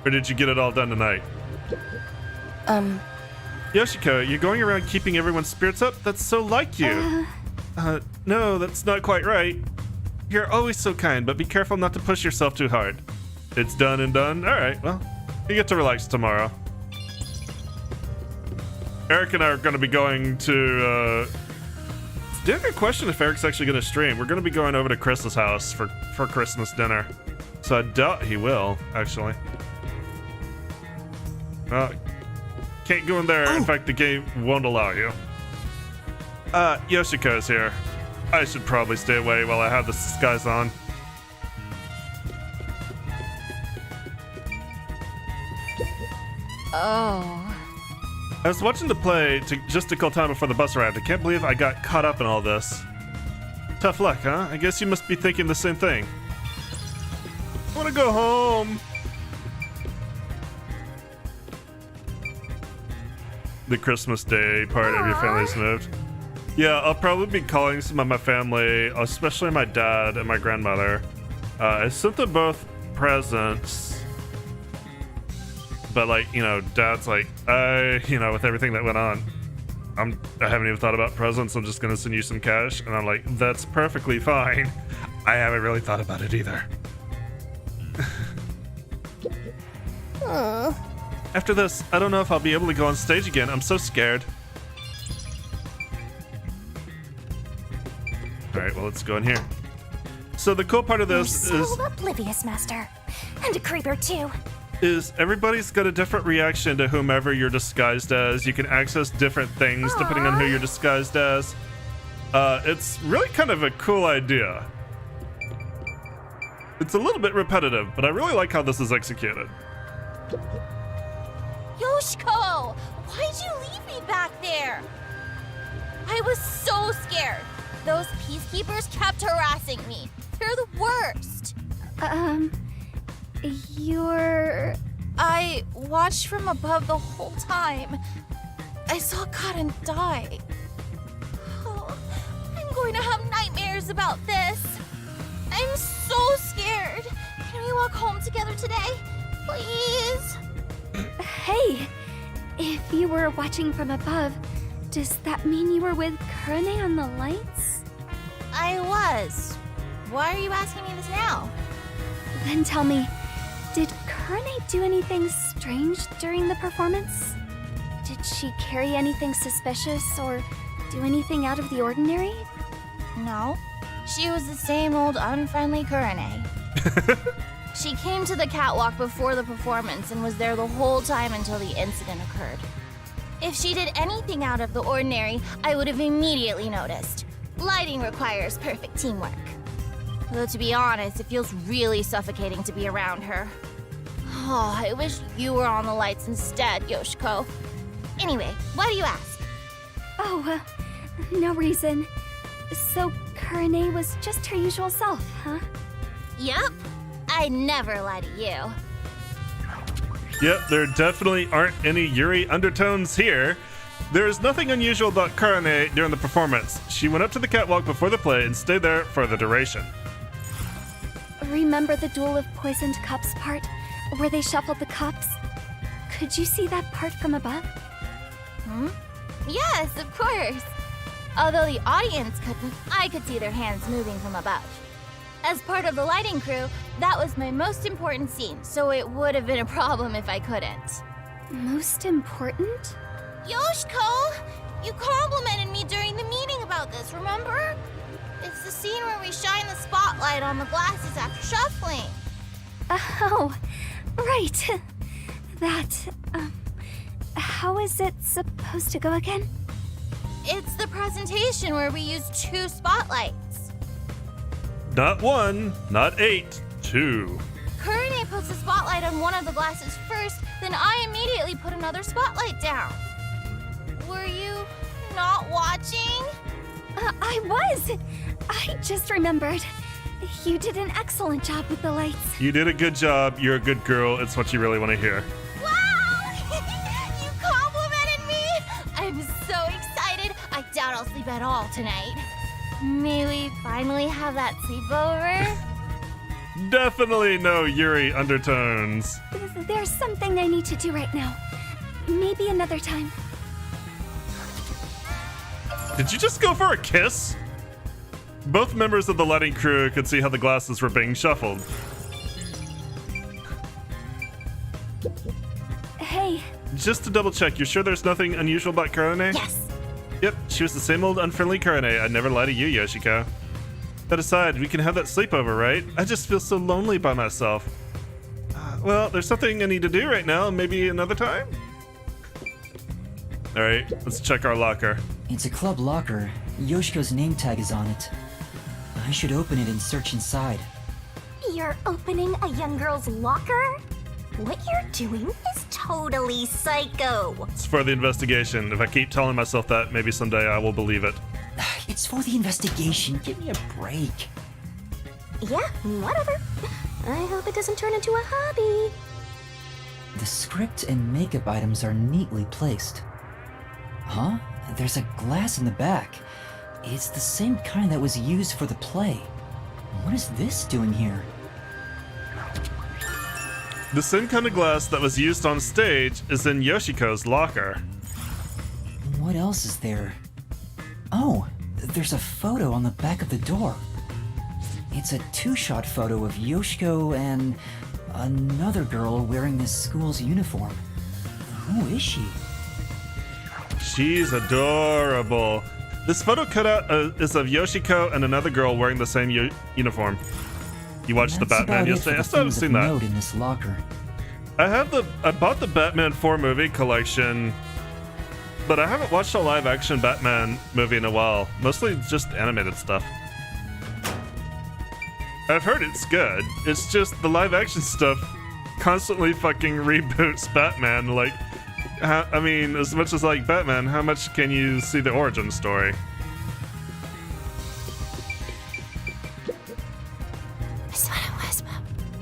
Or did you get it all done tonight? Yoshiko, you're going around keeping everyone's spirits up? That's so like you. No, that's not quite right. You're always so kind, but be careful not to push yourself too hard. It's done and done? Alright, well, you get to relax tomorrow. Eric and I are going to be going to, It's a good question if Eric's actually going to stream. We're going to be going over to Chris's house for Christmas dinner. So I doubt he will, actually. Can't go in there. In fact, the game won't allow you. Yoshiko's here. I should probably stay away while I have this disguise on. Oh. I was watching the play just to kill time before the bus arrived. I can't believe I got caught up in all this. Tough luck, huh? I guess you must be thinking the same thing. I want to go home. The Christmas Day part of your family's moved. Yeah, I'll probably be calling some of my family, especially my dad and my grandmother. I sent them both presents. But like, you know, Dad's like, with everything that went on, I haven't even thought about presents. I'm just gonna send you some cash. And I'm like, that's perfectly fine. I haven't really thought about it either. After this, I don't know if I'll be able to go on stage again. I'm so scared. All right, well, let's go in here. So the cool part of this You're is so oblivious, Master. And a creeper, too. Everybody's got a different reaction to whomever you're disguised as. You can access different things depending on who you're disguised as. It's really kind of a cool idea. It's a little bit repetitive, but I really like how this is executed. Yoshiko! Why'd you leave me back there? I was so scared. Those peacekeepers kept harassing me. They're the worst. I watched from above the whole time. I saw Kaden die. Oh, I'm going to have nightmares about this. I'm so scared. Can we walk home together today? Please? Hey, if you were watching from above, does that mean you were with Kurone on the lights? I was. Why are you asking me this now? Then tell me, did Kurone do anything strange during the performance? Did she carry anything suspicious or do anything out of the ordinary? No. She was the same old unfriendly Kurone. She came to the catwalk before the performance and was there the whole time until the incident occurred. If she did anything out of the ordinary, I would have immediately noticed. Lighting requires perfect teamwork. Though to be honest, it feels really suffocating to be around her. Oh, I wish you were on the lights instead, Yoshiko. Anyway, why do you ask? Oh, no reason. So Kurone was just her usual self, huh? Yup. I'd never lie to you. Yep, there definitely aren't any Yuri undertones here. There is nothing unusual about Kurone during the performance. She went up to the catwalk before the play and stayed there for the duration. Remember the Duel of Poisoned Cups part, where they shuffled the cups? Could you see that part from above? Yes, of course. Although the audience couldn't, I could see their hands moving from above. As part of the lighting crew, that was my most important scene, so it would have been a problem if I couldn't. Most important? Yoshiko! You complimented me during the meeting about this, remember? It's the scene where we shine the spotlight on the glasses after shuffling. Oh, right. That, how is it supposed to go again? It's the presentation where we use 2 spotlights. Not 1, not 8, 2. Kurone puts the spotlight on one of the glasses first, then I immediately put another spotlight down. Were you not watching? I was! I just remembered. You did an excellent job with the lights. You did a good job. You're a good girl. It's what you really want to hear. Wow! You complimented me! I'm so excited. I doubt I'll sleep at all tonight. May we finally have that sleepover? Definitely no Yuri undertones. There's something I need to do right now. Maybe another time. Did you just go for a kiss? Both members of the lighting crew could see how the glasses were being shuffled. Hey. Just to double check, you're sure there's nothing unusual about Kurone? Yes. Yep, she was the same old unfriendly Kurone. I'd never lie to you, Yoshiko. That aside, we can have that sleepover, right? I just feel so lonely by myself. Well, there's something I need to do right now, maybe another time? Alright, let's check our locker. It's a club locker. Yoshiko's name tag is on it. I should open it and search inside. You're opening a young girl's locker? What you're doing is totally psycho. It's for the investigation. If I keep telling myself that, maybe someday I will believe it. It's for the investigation. Give me a break. Yeah, whatever. I hope it doesn't turn into a hobby. The script and makeup items are neatly placed. Huh? There's a glass in the back. It's the same kind that was used for the play. What is this doing here? The same kind of glass that was used on stage is in Yoshiko's locker. What else is there? Oh, there's a photo on the back of the door. It's a two-shot photo of Yoshiko and another girl wearing this school's uniform. Who is she? She's adorable. This photo cutout is of Yoshiko and another girl wearing the same uniform. You watched the That's Batman about it yesterday? for I the still haven't things seen of that. note in this locker. I bought the Batman 4 movie collection, but I haven't watched a live action Batman movie in a while. Mostly just animated stuff. I've heard it's good. It's just the live action stuff constantly fucking reboots Batman. Like, I mean, as much as I like Batman, how much can you see the origin story? Whisper, whisper.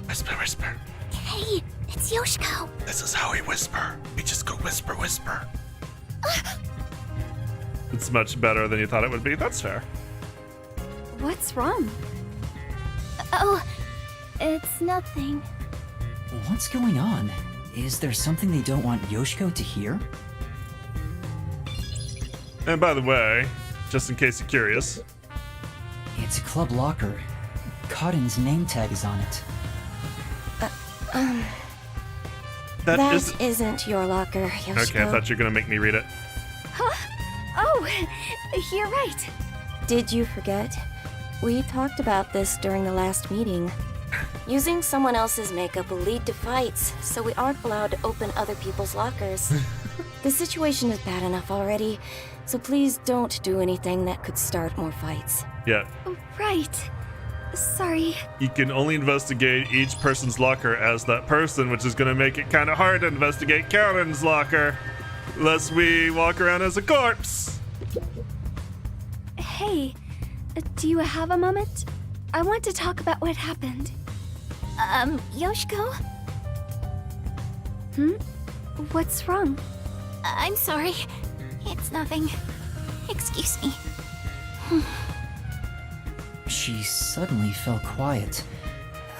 Whisper, whisper. Hey, it's Yoshiko. This is how we whisper. We just go whisper, whisper. It's much better than you thought it would be. That's fair. What's wrong? Oh, it's nothing. What's going on? Is there something they don't want Yoshiko to hear? And by the way, just in case you're curious, It's a club locker. Cotton's name tag is on it. that is. isn't your locker, Yoshiko. Okay, I thought you were gonna make me read it. Oh, you're right. Did you forget? We talked about this during the last meeting. Using someone else's makeup will lead to fights, so we aren't allowed to open other people's lockers. The situation is bad enough already, so please don't do anything that could start more fights. Yeah, Right. Sorry. you can only investigate each person's locker as that person, which is gonna make it kind of hard to investigate Karen's locker, unless we walk around as a corpse. Hey, do you have a moment? I want to talk about what happened. Yoshiko? What's wrong? I'm sorry. It's nothing. Excuse me. She suddenly fell quiet.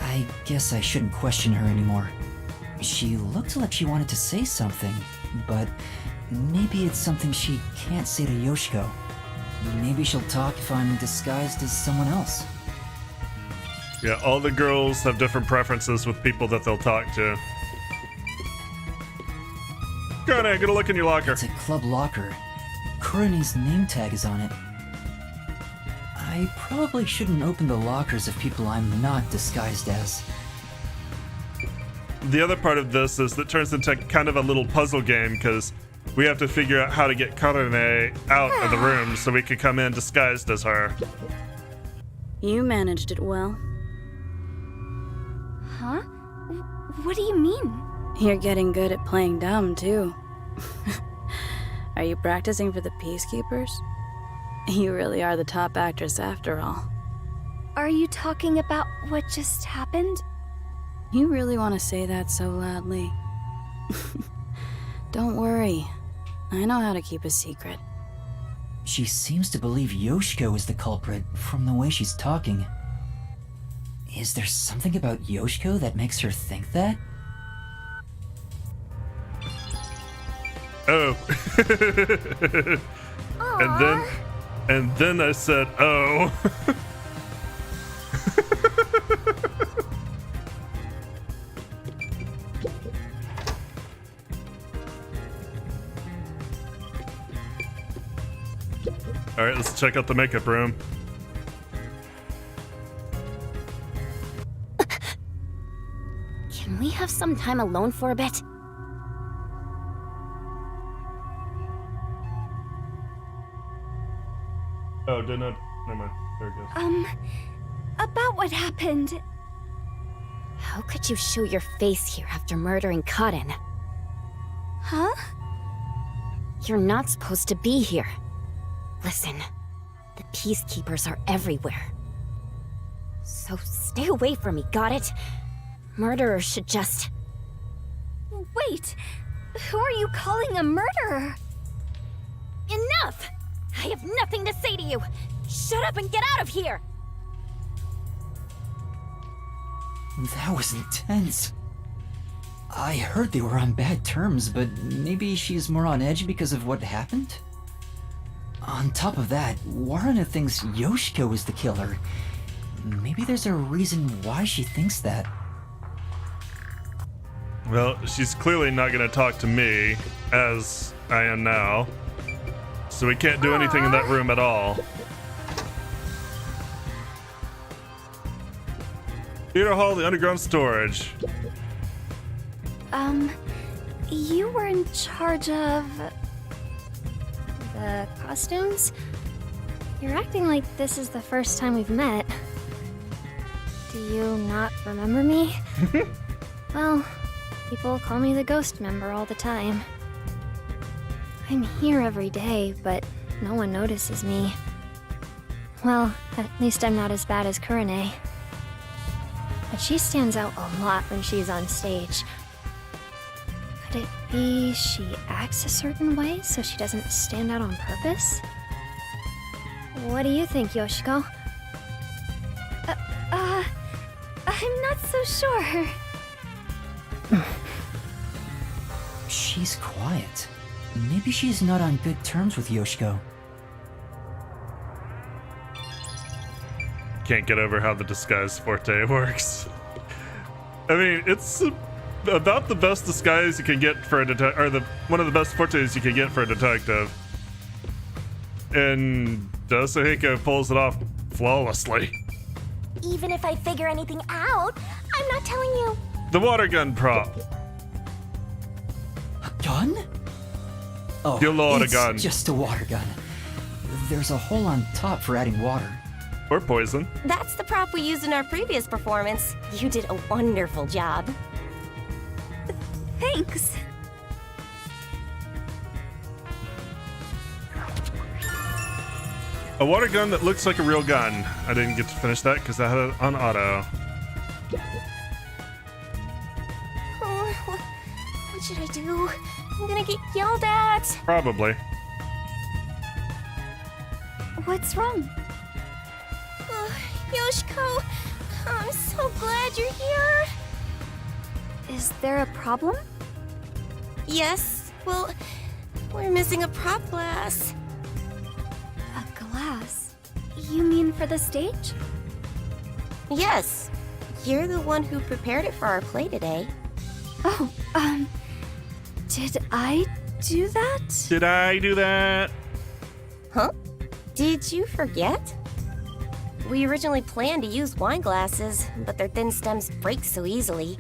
I guess I shouldn't question her anymore. She looked like she wanted to say something, but maybe it's something she can't say to Yoshiko. Maybe she'll talk if I'm disguised as someone else. Yeah, all the girls have different preferences with people that they'll talk to. Go on, get a look in your locker. It's a club locker. Kurani's name tag is on it. I probably shouldn't open the lockers of people I'm not disguised as. The other part of this is that turns into kind of a little puzzle game because we have to figure out how to get Karane out of the room so we can come in disguised as her. You managed it well. Huh? What do you mean? You're getting good at playing dumb, too. Are you practicing for the Peacekeepers? You really are the top actress after all. Are you talking about what just happened? You really want to say that so loudly? Don't worry. I know how to keep a secret. She seems to believe Yoshiko is the culprit from the way she's talking. Is there something about Yoshiko that makes her think that? Oh. and then I said, oh. All right, let's check out the makeup room. Can we have some time alone for a bit? Oh, didn't I? Never mind. There it goes. About what happened. How could you show your face here after murdering Cotton? Huh? You're not supposed to be here. Listen, the Peacekeepers are everywhere. So stay away from me, got it? Murderers should just... Wait! Who are you calling a murderer? Enough! I have nothing to say to you! Shut up and get out of here! That was intense. I heard they were on bad terms, but maybe she's more on edge because of what happened? On top of that, Warren thinks Yoshiko is the killer. Maybe there's a reason why she thinks that. Well, she's clearly not going to talk to me, as I am now. So we can't do anything in that room at all. Theater Hall, the underground storage. You were in charge of... the costumes? You're acting like this is the first time we've met. Do you not remember me? Well, people call me the ghost member all the time. I'm here every day, but no one notices me. Well, at least I'm not as bad as Kurane. But she stands out a lot when she's on stage. Could it be she acts a certain way so she doesn't stand out on purpose? What do you think, Yoshiko? I'm not so sure. She's quiet. Maybe she's not on good terms with Yoshiko. Can't get over how the disguise forte works. I mean, it's about the best disguise you can get for a detective, or one of the best fortes you can get for a detective. And Dasuhiko pulls it off flawlessly. Even if I figure anything out, I'm not telling you. The water gun prop. A gun? Oh, Your lord, a it's gun. just a water gun. There's a hole on top for adding water. Or poison. That's the prop we used in our previous performance. You did a wonderful job. Thanks. A water gun that looks like a real gun. I didn't get to finish that because I had it on auto. Oh, what should I do? I'm gonna get yelled at. Probably. What's wrong? Yoshiko, I'm so glad you're here. Is there a problem? Yes, well, we're missing a prop glass. A glass? You mean for the stage? Yes, you're the one who prepared it for our play today. Oh, did I do that? Did I do that? Huh? Did you forget? We originally planned to use wine glasses, but their thin stems break so easily.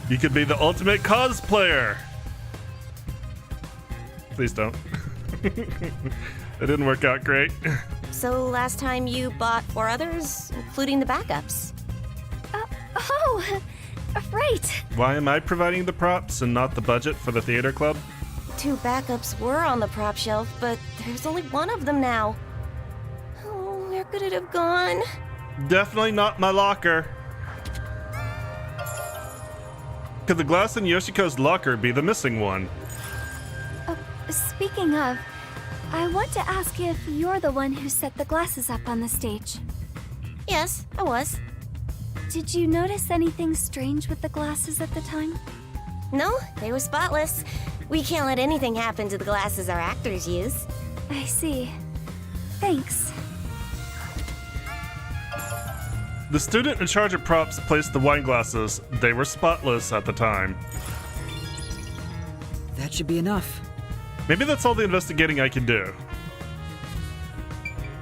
You could be the ultimate cosplayer. Please don't. It didn't work out great. So last time you bought 4 others, including the backups. Right. Why am I providing the props and not the budget for the theater club? 2 backups were on the prop shelf, but there's only 1 of them now. Oh, where could it have gone? Definitely not my locker. Could the glass in Yoshiko's locker be the missing one? Speaking of, I want to ask if you're the one who set the glasses up on the stage. Yes, I was. Did you notice anything strange with the glasses at the time? No, they were spotless. We can't let anything happen to the glasses our actors use. I see. Thanks. The student in charge of props placed the wine glasses. They were spotless at the time. That should be enough. Maybe that's all the investigating I can do.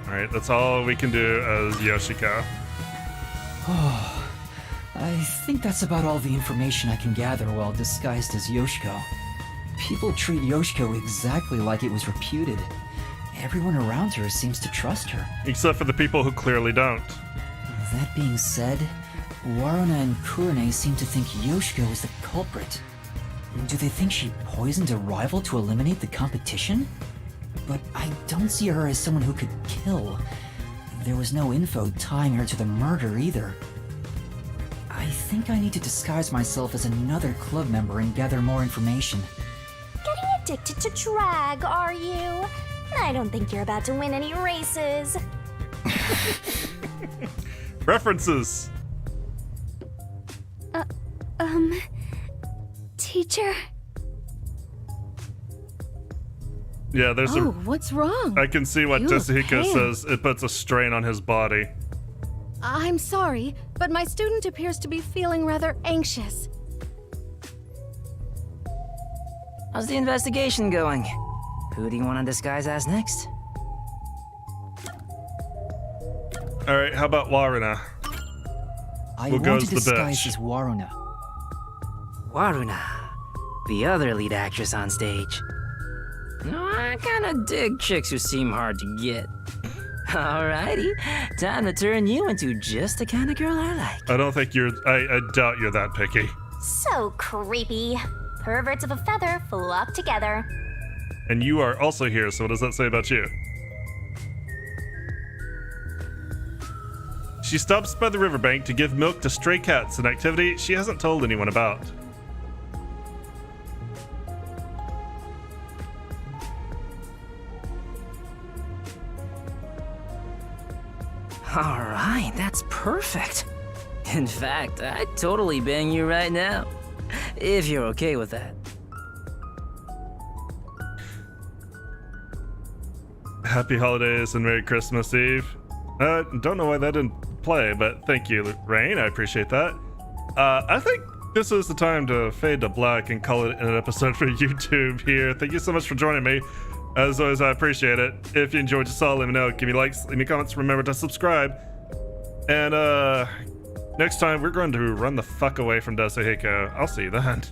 Alright, that's all we can do as Yoshiko. Oh, I think that's about all the information I can gather while disguised as Yoshiko. People treat Yoshiko exactly like it was reputed. Everyone around her seems to trust her. Except for the people who clearly don't. That being said, Waruna and Kurane seem to think Yoshiko is the culprit. Do they think she poisoned a rival to eliminate the competition? But I don't see her as someone who could kill. There was no info tying her to the murder either. I think I need to disguise myself as another club member and gather more information. Getting addicted to drag, are you? I don't think you're about to win any races. References. Teacher? Yeah, there's Oh, what's wrong? I can see what You look Toshihiko pale. says. It puts a strain on his body. I'm sorry, but my student appears to be feeling rather anxious. How's the investigation going? Who do you want to disguise as next? All right, how about Waruna? I Who want goes to the disguise bitch? as Waruna. Waruna, the other lead actress on stage. No, I kinda dig chicks who seem hard to get. Alrighty, time to turn you into just the kind of girl I like. I don't think you're. I doubt you're that picky. So creepy. Perverts of a feather flock together. And you are also here, so what does that say about you? She stops by the riverbank to give milk to stray cats, an activity she hasn't told anyone about. Alright, that's perfect. In fact, I'd totally bang you right now. If you're okay with that. Happy holidays and Merry Christmas Eve. Don't know why that didn't play, but thank you, Rain. I appreciate that. I think this is the time to fade to black and call it an episode for YouTube here. Thank you so much for joining me. As always, I appreciate it. If you enjoyed, just let me know. Give me likes, leave me comments. Remember to subscribe. And next time, we're going to run the fuck away from Dasuhiko. I'll see you then.